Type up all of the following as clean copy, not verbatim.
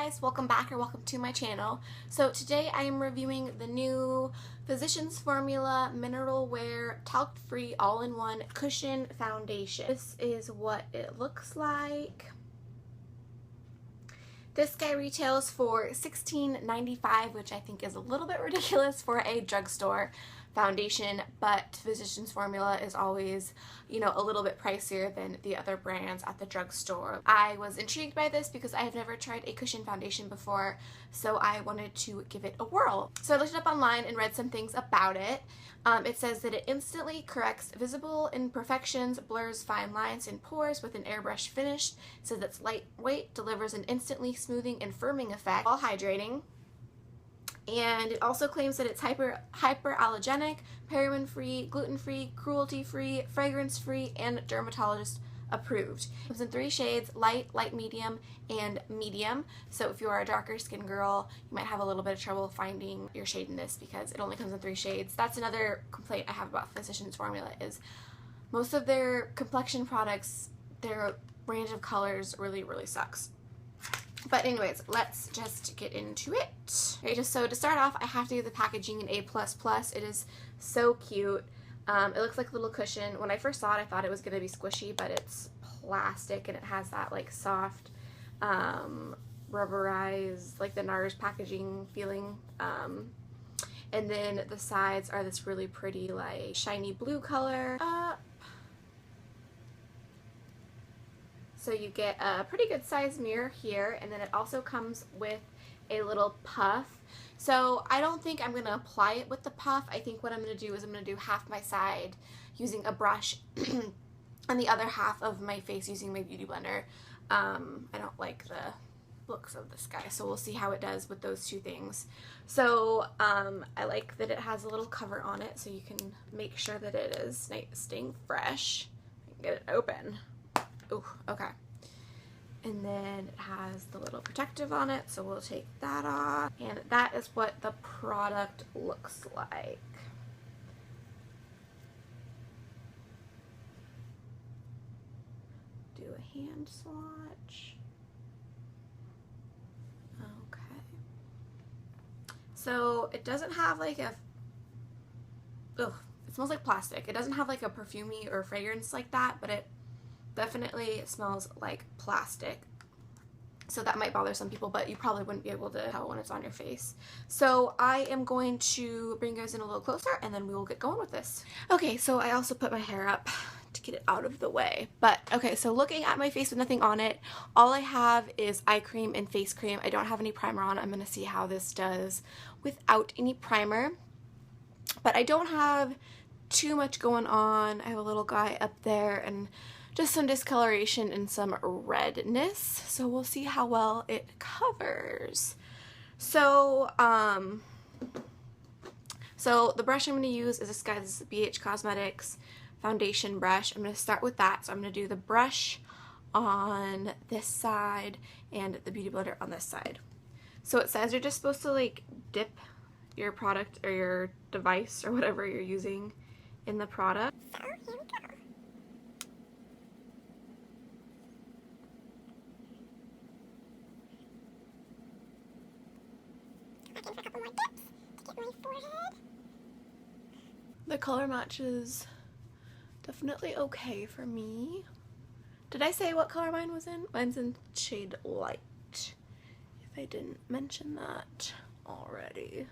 guys, welcome back or welcome to my channel. So today I am reviewing the new Physicians Formula Mineral Wear Talc Free All-in-One Cushion Foundation. This is what it looks like. This guy retails for $16.95, which I think is a little bit ridiculous for a drugstore foundation, but Physicians Formula is always, you know, a little bit pricier than the other brands at the drugstore. I was intrigued by this because I have never tried a cushion foundation before, so I wanted to give it a whirl. So I looked it up online and read some things about it. It says that it instantly corrects visible imperfections, blurs fine lines and pores with an airbrush finish. It says it's lightweight, delivers an instantly smoothing and firming effect while hydrating. And it also claims that it's hyperallergenic, paraben-free, gluten-free, cruelty-free, fragrance-free, and dermatologist approved. It comes in 3 shades: light, light medium, and medium. So if you are a darker skin girl, you might have a little bit of trouble finding your shade in this because it only comes in 3 shades. That's another complaint I have about Physicians Formula is most of their complexion products, their range of colors really sucks. But anyways, let's just get into it. Okay, so to start off, I have to give the packaging an A++. It is so cute. It looks like a little cushion. When I first saw it, I thought it was going to be squishy, but it's plastic and it has that like soft, rubberized, like the NARS packaging feeling. And then the sides are this really pretty like shiny blue color. So you get a pretty good size mirror here, and then it also comes with a little puff. So I don't think I'm going to apply it with the puff. I think what I'm going to do is I'm going to do half my side using a brush and the other half of my face using my Beauty Blender. I don't like the looks of this guy, so we'll see how it does with those two things. So I like that it has a little cover on it so you can make sure that it is staying fresh. I can get it open. Ooh, okay. And then it has the little protective on it, so we'll take that off. And that is what the product looks like. Do a hand swatch. Okay. So it doesn't have like a, ugh, it smells like plastic. It doesn't have like a perfumey or fragrance like that, but it definitely smells like plastic. So that might bother some people, but you probably wouldn't be able to tell when it's on your face. So I am going to bring you guys in a little closer and then we will get going with this. Okay, so I also put my hair up to get it out of the way. But okay, so looking at my face with nothing on it, all I have is eye cream and face cream. I don't have any primer on. I'm going to see how this does without any primer. But I don't have too much going on. I have a little guy up there and just some discoloration and some redness, so we'll see how well it covers. So the brush I'm going to use is this guy. This is the BH Cosmetics foundation brush. I'm going to start with that. So I'm going to do the brush on this side and the Beauty Blender on this side. So it says you're just supposed to like dip your product or your device or whatever you're using in the product. So here we go. For a couple more dips to get my forehead. The color match is definitely okay for me. Did I say what color mine was in? Mine's in shade light, if I didn't mention that already.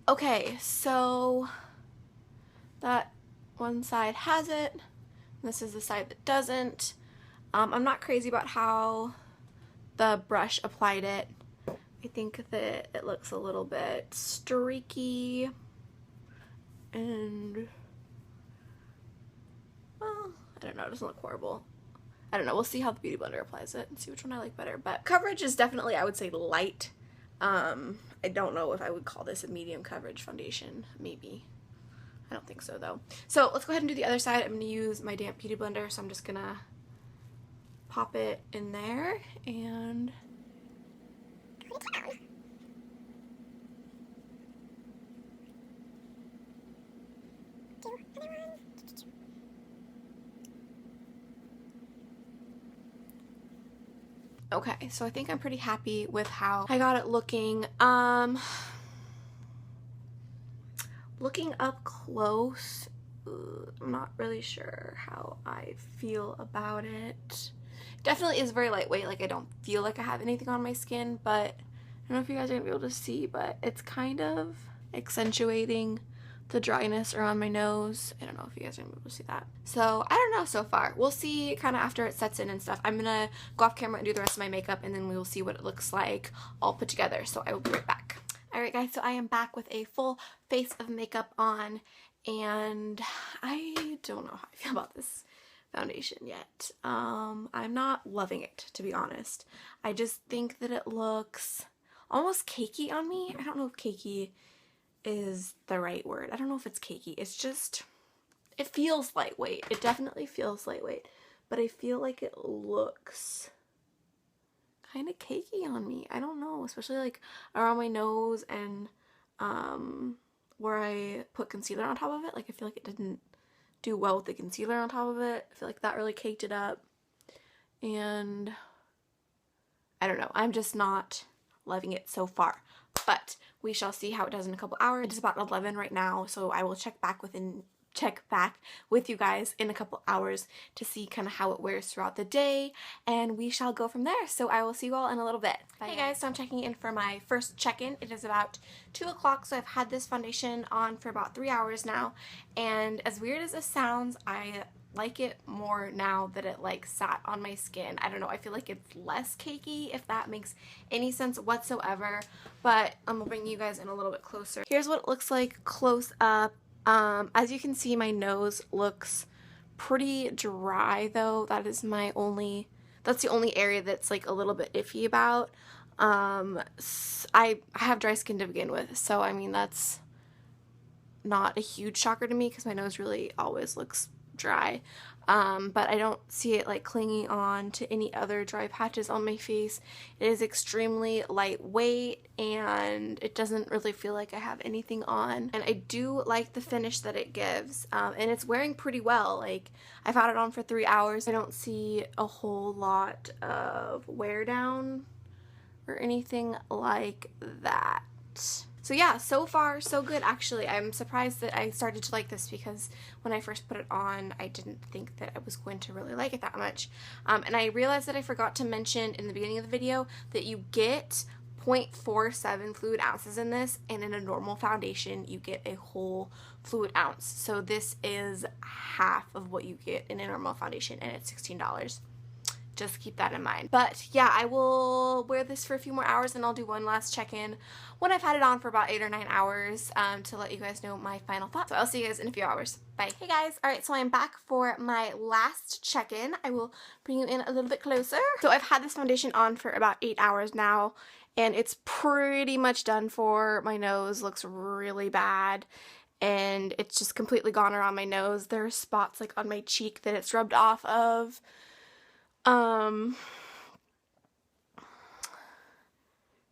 Okay, so that one side has it. This is the side that doesn't. I'm not crazy about how the brush applied it. I think that it looks a little bit streaky and, well, I don't know, it doesn't look horrible. I don't know, we'll see how the Beauty Blender applies it and see which one I like better. But coverage is definitely, I would say, light. I don't know if I would call this a medium coverage foundation, maybe. I don't think so though. So let's go ahead and do the other side. I'm going to use my damp Beauty Blender, so I'm just going to pop it in there and Put it down. Do Okay, so I think I'm pretty happy with how I got it looking. Looking up close, I'm not really sure how I feel about it. Definitely is very lightweight, like I don't feel like I have anything on my skin, but I don't know if you guys are gonna be able to see, but it's kind of accentuating the dryness around my nose. I don't know if you guys are gonna be able to see that. So I don't know so far. We'll see kind of after it sets in and stuff. I'm gonna go off camera and do the rest of my makeup, and then we will see what it looks like all put together. So I will be right back. Alright guys, so I am back with a full face of makeup on, and I don't know how I feel about this foundation yet. I'm not loving it, to be honest. I just think that it looks almost cakey on me. I don't know if cakey is the right word. I don't know if it's cakey. It's just, it feels lightweight. It definitely feels lightweight, but I feel like it looks kind of cakey on me. I don't know, especially like around my nose and where I put concealer on top of it. Like I feel like it didn't do well with the concealer on top of it. I feel like that really caked it up, and I don't know, I'm just not loving it so far, but we shall see how it does in a couple hours. It is about 11 right now, so I will check back with you guys in a couple hours to see kind of how it wears throughout the day, and we shall go from there. So I will see you all in a little bit. Bye. Hey guys, so I'm checking in for my first check-in. It is about 2 o'clock, so I've had this foundation on for about 3 hours now, and as weird as this sounds, I like it more now that it like sat on my skin. I don't know, I feel like it's less cakey, if that makes any sense whatsoever, but I'm gonna bring you guys in a little bit closer. Here's what it looks like close up. As you can see, my nose looks pretty dry though. That's the only area that's like a little bit iffy about. I have dry skin to begin with, so I mean that's not a huge shocker to me because my nose really always looks dry. But I don't see it like clinging on to any other dry patches on my face. It is extremely lightweight and it doesn't really feel like I have anything on, and I do like the finish that it gives, and it's wearing pretty well. Like I've had it on for 3 hours. I don't see a whole lot of wear down or anything like that. So yeah, so far so good actually. I'm surprised that I started to like this because when I first put it on, I didn't think that I was going to really like it that much. And I realized that I forgot to mention in the beginning of the video that you get 0.47 fluid ounces in this, and in a normal foundation you get a whole fluid ounce. So this is half of what you get in a normal foundation, and it's $16. Just keep that in mind. But yeah, I will wear this for a few more hours and I'll do one last check-in when I've had it on for about 8 or 9 hours to let you guys know my final thoughts. So I'll see you guys in a few hours. Bye. Hey guys, alright, so I'm back for my last check-in. I will bring you in a little bit closer. So I've had this foundation on for about 8 hours now, and it's pretty much done for. My nose looks really bad, and it's just completely gone around my nose. There are spots like on my cheek that it's rubbed off of.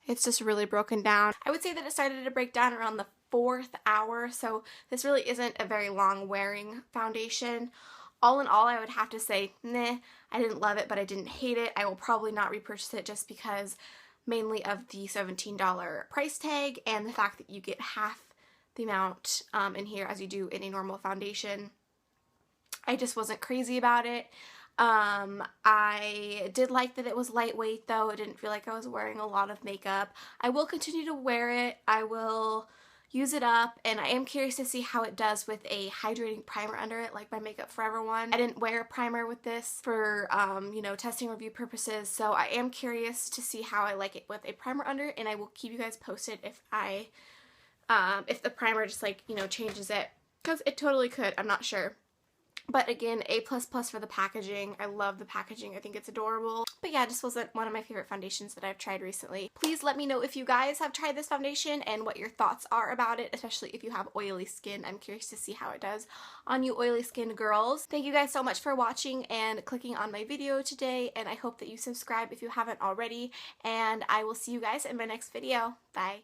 It's just really broken down. I would say that it started to break down around the 4th hour, so this really isn't a very long wearing foundation. All in all, I would have to say, nah, I didn't love it, but I didn't hate it. I will probably not repurchase it just because mainly of the $17 price tag and the fact that you get half the amount in here as you do in a normal foundation. I just wasn't crazy about it. I did like that it was lightweight though. It didn't feel like I was wearing a lot of makeup. I will continue to wear it. I will use it up, and I am curious to see how it does with a hydrating primer under it, like my Makeup Forever one. I didn't wear a primer with this for, you know, testing review purposes, so I am curious to see how I like it with a primer under it, and I will keep you guys posted if if the primer just like, you know, changes it, because it totally could. I'm not sure. But again, A++ for the packaging. I love the packaging. I think it's adorable. But yeah, it just wasn't one of my favorite foundations that I've tried recently. Please let me know if you guys have tried this foundation and what your thoughts are about it, especially if you have oily skin. I'm curious to see how it does on you oily skin girls. Thank you guys so much for watching and clicking on my video today, and I hope that you subscribe if you haven't already, and I will see you guys in my next video. Bye.